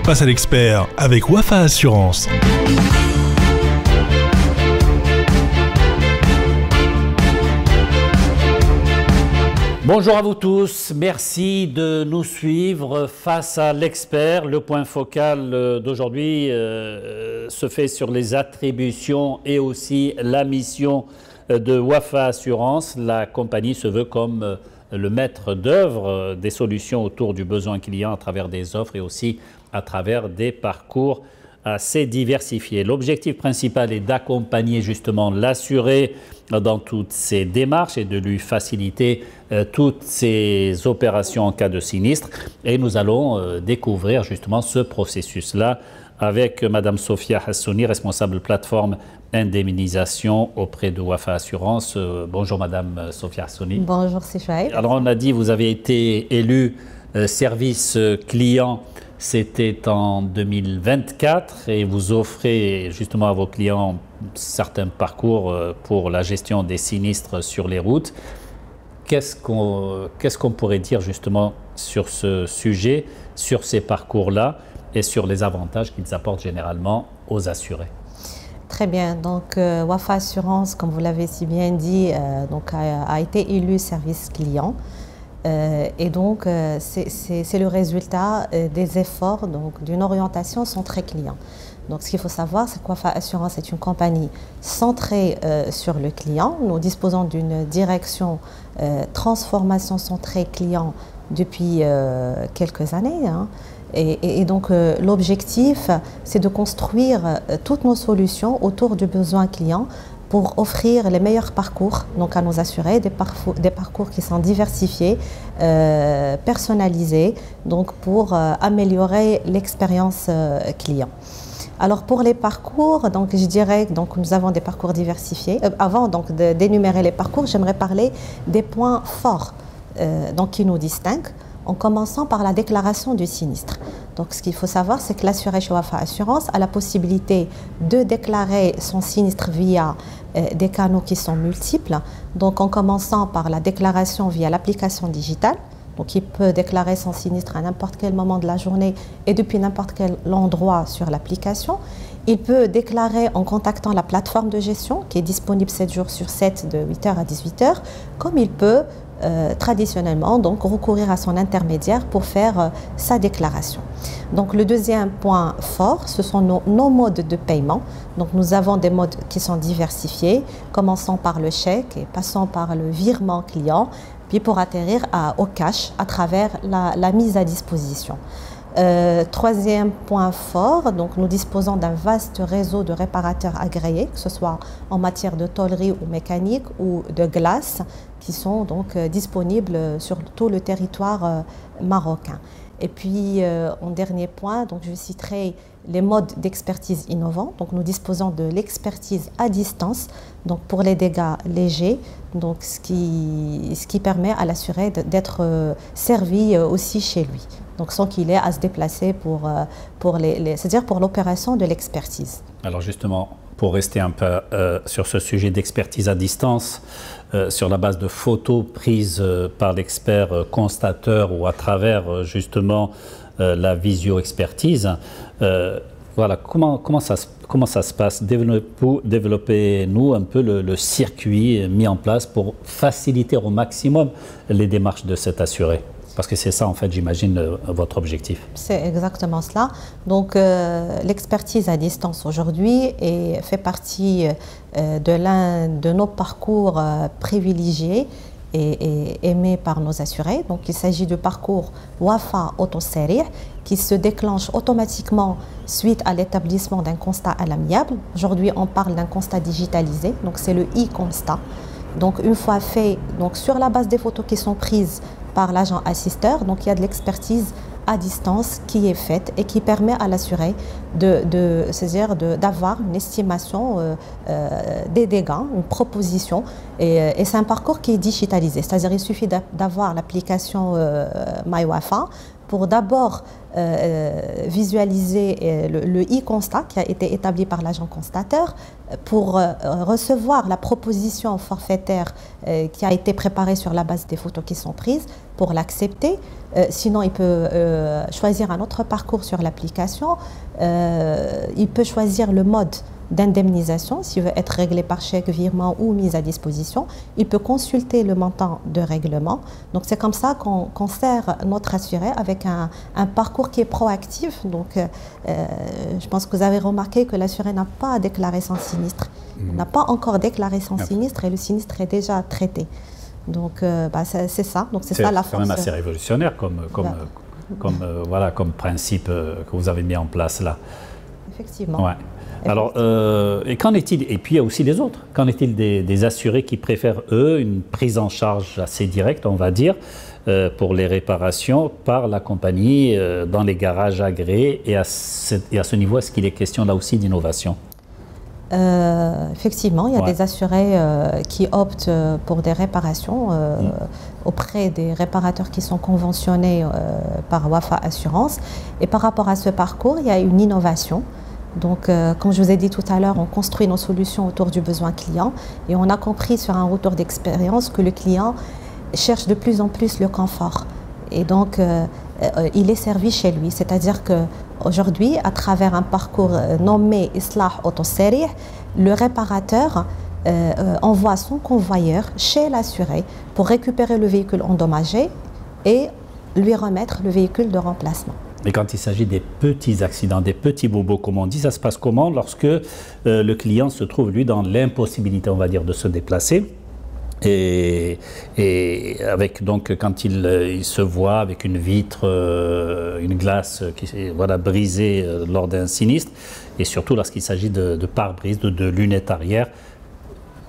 Face à l'expert avec Wafa Assurance. Bonjour à vous tous, merci de nous suivre face à l'expert. Le point focal d'aujourd'hui se fait sur les attributions et aussi la mission de Wafa Assurance. La compagnie se veut comme le maître d'œuvre des solutions autour du besoin client à travers des offres et aussi à travers des parcours assez diversifiés. L'objectif principal est d'accompagner justement l'assuré dans toutes ses démarches et de lui faciliter toutes ses opérations en cas de sinistre. Et nous allons découvrir justement ce processus-là avec Madame Sophia Hassouni, responsable plateforme indemnisation auprès de Wafa Assurance. Bonjour Madame Sophia Hassouni. Bonjour Sichaïb. Alors on a dit, vous avez été élu service client, c'était en 2024 et vous offrez justement à vos clients certains parcours pour la gestion des sinistres sur les routes. Qu'est-ce qu'on pourrait dire justement sur ce sujet, sur ces parcours-là et sur les avantages qu'ils apportent généralement aux assurés? Très bien, donc Wafa Assurance, comme vous l'avez si bien dit, a été élu service client. Et donc, c'est le résultat des efforts d'une orientation centrée client. Donc, ce qu'il faut savoir, c'est que Wafa Assurance est une compagnie centrée sur le client. Nous disposons d'une direction transformation centrée client depuis quelques années. Et donc, l'objectif, c'est de construire toutes nos solutions autour du besoin client pour offrir les meilleurs parcours donc à nos assurés, des parcours qui sont diversifiés, personnalisés, donc pour améliorer l'expérience client. Alors pour les parcours, donc je dirais que nous avons des parcours diversifiés. Avant donc d'énumérer les parcours, j'aimerais parler des points forts donc qui nous distinguent, en commençant par la déclaration du sinistre. Donc ce qu'il faut savoir, c'est que l'assuré chez Wafa Assurance a la possibilité de déclarer son sinistre via des canaux qui sont multiples. Donc en commençant par la déclaration via l'application digitale. Donc il peut déclarer son sinistre à n'importe quel moment de la journée et depuis n'importe quel endroit sur l'application. Il peut déclarer en contactant la plateforme de gestion qui est disponible 7 jours sur 7 de 8h à 18h, comme il peut traditionnellement donc recourir à son intermédiaire pour faire sa déclaration. Donc le deuxième point fort, ce sont nos modes de paiement. Donc nous avons des modes qui sont diversifiés, commençant par le chèque et passant par le virement client, puis pour atterrir au cash à travers la mise à disposition. Troisième point fort, donc nous disposons d'un vaste réseau de réparateurs agréés, que ce soit en matière de tôlerie ou mécanique ou de glace, qui sont donc disponibles sur tout le territoire marocain. Et puis, en dernier point, donc je citerai les modes d'expertise innovants. Donc, nous disposons de l'expertise à distance, donc pour les dégâts légers, donc ce qui permet à l'assuré d'être servi aussi chez lui, donc sans qu'il ait à se déplacer c'est-à-dire pour l'opération de l'expertise. Alors justement, pour rester un peu sur ce sujet d'expertise à distance, sur la base de photos prises par l'expert constateur ou à travers justement la visio-expertise, voilà, comment ça se passe? Développez-nous un peu le circuit mis en place pour faciliter au maximum les démarches de cet assuré. Parce que c'est ça, en fait, j'imagine, votre objectif. C'est exactement cela. Donc, l'expertise à distance aujourd'hui fait partie de l'un de nos parcours privilégiés et aimés par nos assurés. Donc, il s'agit du parcours Wafa Autoseri qui se déclenche automatiquement suite à l'établissement d'un constat à l'amiable. Aujourd'hui, on parle d'un constat digitalisé, donc c'est le e-constat. Donc, une fois fait, donc, sur la base des photos qui sont prises par l'agent assisteur, donc il y a de l'expertise à distance qui est faite et qui permet à l'assuré d'avoir une estimation des dégâts, une proposition. Et c'est un parcours qui est digitalisé, c'est-à-dire il suffit d'avoir l'application MyWafa pour d'abord visualiser le e-constat qui a été établi par l'agent constateur, pour recevoir la proposition forfaitaire qui a été préparée sur la base des photos qui sont prises, pour l'accepter. Sinon, il peut choisir un autre parcours sur l'application. Il peut choisir le mode d'indemnisation, s'il veut être réglé par chèque, virement ou mise à disposition. Il peut consulter le montant de règlement. Donc c'est comme ça qu'on sert notre assuré avec un parcours qui est proactif. Donc je pense que vous avez remarqué que l'assuré n'a pas déclaré son sinistre. Il n'a pas encore déclaré son sinistre et le sinistre est déjà traité. Donc c'est ça. Donc c'est ça la force. C'est quand même assez révolutionnaire comme principe que vous avez mis en place là. Effectivement. Ouais. Alors, et qu'en est-il? Et puis il y a aussi les autres. Qu'en est-il des assurés qui préfèrent, eux, une prise en charge assez directe, on va dire, pour les réparations par la compagnie dans les garages agréés? Et à ce niveau, est-ce qu'il est question là aussi d'innovation? Effectivement, il y a des assurés qui optent pour des réparations auprès des réparateurs qui sont conventionnés par Wafa Assurance. Et par rapport à ce parcours, il y a une innovation. Donc, comme je vous ai dit tout à l'heure, on construit nos solutions autour du besoin client et on a compris sur un retour d'expérience que le client cherche de plus en plus le confort. Et donc, il est servi chez lui. C'est-à-dire qu'aujourd'hui, à travers un parcours nommé Islah Auto Serih, le réparateur envoie son convoyeur chez l'assuré pour récupérer le véhicule endommagé et lui remettre le véhicule de remplacement. Et quand il s'agit des petits accidents, des petits bobos, comme on dit, ça se passe comment lorsque le client se trouve, lui, dans l'impossibilité, on va dire, de se déplacer et avec, donc, quand il se voit avec une vitre, une glace qui est brisée lors d'un sinistre, et surtout lorsqu'il s'agit de pare-brise, de lunettes arrière,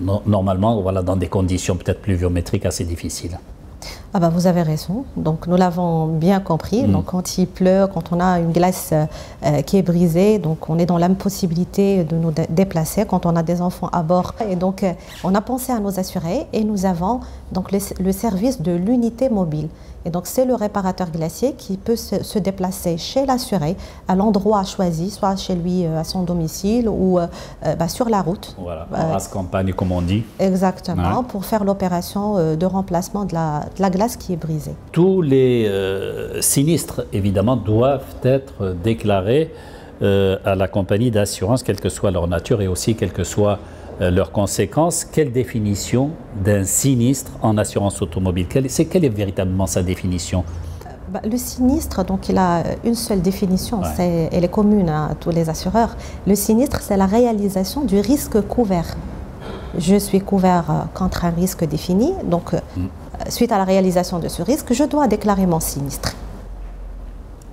normalement, dans des conditions peut-être pluviométriques assez difficiles. Ah bah vous avez raison, donc nous l'avons bien compris. Donc quand il pleut, quand on a une glace qui est brisée, donc on est dans l'impossibilité de nous déplacer, quand on a des enfants à bord. Et donc on a pensé à nos assurés et nous avons donc le service de l'unité mobile. Et donc c'est le réparateur glacier qui peut se déplacer chez l'assuré à l'endroit choisi, soit chez lui à son domicile ou sur la route. Voilà, en race campagne comme on dit. Exactement, pour faire l'opération de remplacement de la glace qui est brisée. Tous les sinistres, évidemment, doivent être déclarés à la compagnie d'assurance, quelle que soit leur nature et aussi quelles que soient leurs conséquences. Quelle définition d'un sinistre en assurance automobile? Quelle est véritablement sa définition? Le sinistre, donc, il a une seule définition, elle est commune à tous les assureurs. Le sinistre, c'est la réalisation du risque couvert. Je suis couvert contre un risque défini, donc suite à la réalisation de ce risque, je dois déclarer mon sinistre.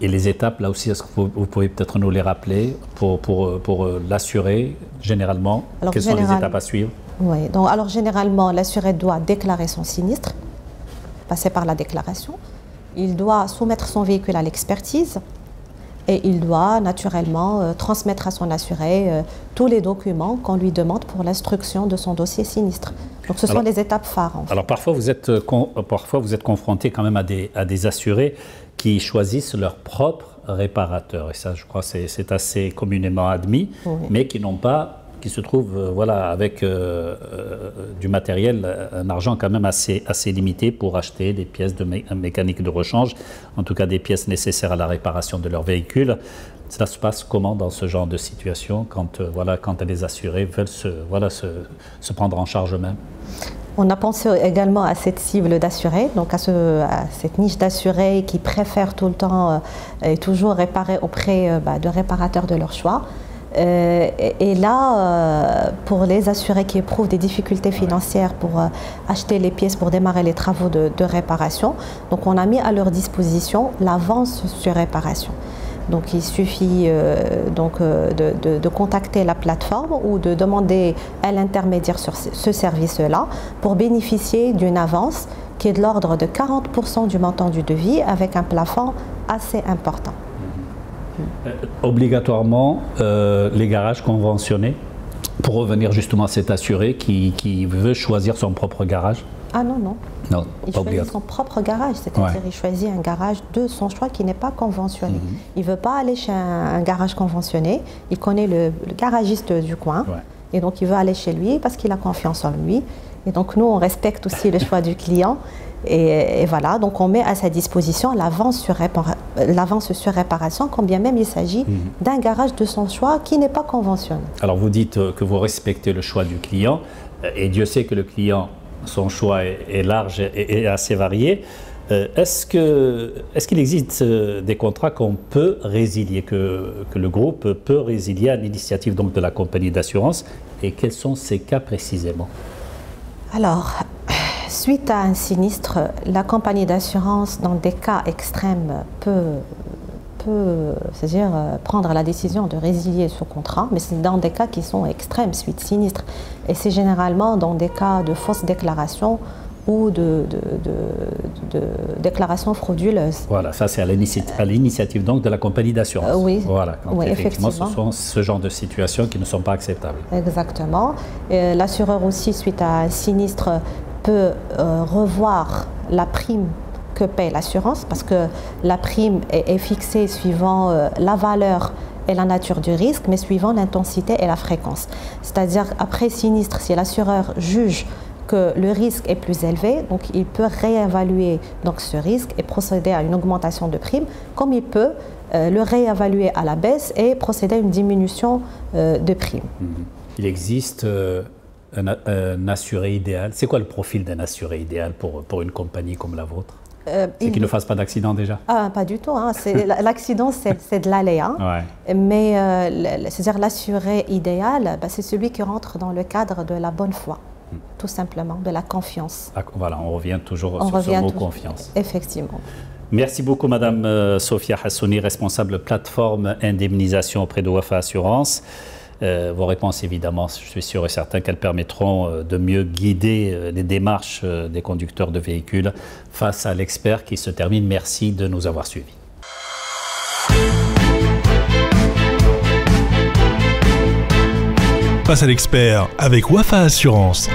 Et les étapes, là aussi, est-ce que vous pouvez peut-être nous les rappeler pour l'assuré, généralement? Quelles sont les étapes à suivre? Oui, donc alors généralement, l'assuré doit déclarer son sinistre, passer par la déclaration. Il doit soumettre son véhicule à l'expertise et il doit naturellement transmettre à son assuré tous les documents qu'on lui demande pour l'instruction de son dossier sinistre. Donc ce sont les étapes phares. En fait. Alors parfois vous êtes confronté quand même à des assurés qui choisissent leur propre réparateur. Et ça, je crois, c'est assez communément admis, mais qui se trouvent avec du matériel, un argent quand même assez limité pour acheter des pièces de mécanique de rechange, en tout cas des pièces nécessaires à la réparation de leur véhicule. Ça se passe comment dans ce genre de situation quand les assurés veulent se prendre en charge eux-mêmes? On a pensé également à cette cible d'assurés, donc à cette niche d'assurés qui préfèrent tout le temps et toujours réparer auprès de réparateurs de leur choix. Et là, pour les assurés qui éprouvent des difficultés financières pour acheter les pièces pour démarrer les travaux de réparation, donc on a mis à leur disposition l'avance sur réparation. Donc il suffit de contacter la plateforme ou de demander à l'intermédiaire sur ce service-là pour bénéficier d'une avance qui est de l'ordre de 40% du montant du devis avec un plafond assez important. Obligatoirement, les garages conventionnés, pour revenir justement à cet assuré qui veut choisir son propre garage? Ah non, non. Non, Il pas choisit obligatoire. son propre garage, c'est-à-dire il choisit un garage de son choix qui n'est pas conventionné. Il ne veut pas aller chez un garage conventionné, il connaît le garagiste du coin, et donc il veut aller chez lui parce qu'il a confiance en lui. Et donc nous, on respecte aussi le choix du client, et voilà, donc on met à sa disposition l'avance sur réparation, quand bien même il s'agit d'un garage de son choix qui n'est pas conventionné. Alors vous dites que vous respectez le choix du client, et Dieu sait que le client, son choix est large et assez varié. Est-ce qu'il existe des contrats qu'on peut résilier, que le groupe peut résilier à l'initiative donc de la compagnie d'assurance, et quels sont ces cas précisément? Alors, suite à un sinistre, la compagnie d'assurance, dans des cas extrêmes, peut c'est-à-dire prendre la décision de résilier ce contrat, mais c'est dans des cas qui sont extrêmes, suite sinistre. Et c'est généralement dans des cas de fausses déclarations ou de déclarations frauduleuses. Voilà, ça c'est à l'initiative donc de la compagnie d'assurance. Oui, voilà, donc oui, effectivement, ce sont ce genre de situations qui ne sont pas acceptables. Exactement. L'assureur aussi, suite à un sinistre, peut revoir la prime que paie l'assurance, parce que la prime est fixée suivant la valeur et la nature du risque, mais suivant l'intensité et la fréquence. C'est-à-dire, après sinistre, si l'assureur juge que le risque est plus élevé, donc il peut réévaluer donc ce risque et procéder à une augmentation de prime, comme il peut le réévaluer à la baisse et procéder à une diminution de prime. Il existe un assuré idéal. C'est quoi le profil d'un assuré idéal pour une compagnie comme la vôtre? C'est qu'il ne fasse pas d'accident déjà? Ah, pas du tout. Hein. L'accident, c'est de l'aléa. Ouais. Mais c'est-à-dire l'assuré idéal, c'est celui qui rentre dans le cadre de la bonne foi, tout simplement, de la confiance. Voilà, on revient toujours sur ce mot confiance. Effectivement. Merci beaucoup, Madame Sophia Hassouni, responsable plateforme indemnisation auprès de Wafa Assurance. Vos réponses, évidemment, je suis sûr et certain qu'elles permettront de mieux guider les démarches des conducteurs de véhicules face à l'expert qui se termine. Merci de nous avoir suivis. Face à l'expert avec Wafa Assurance.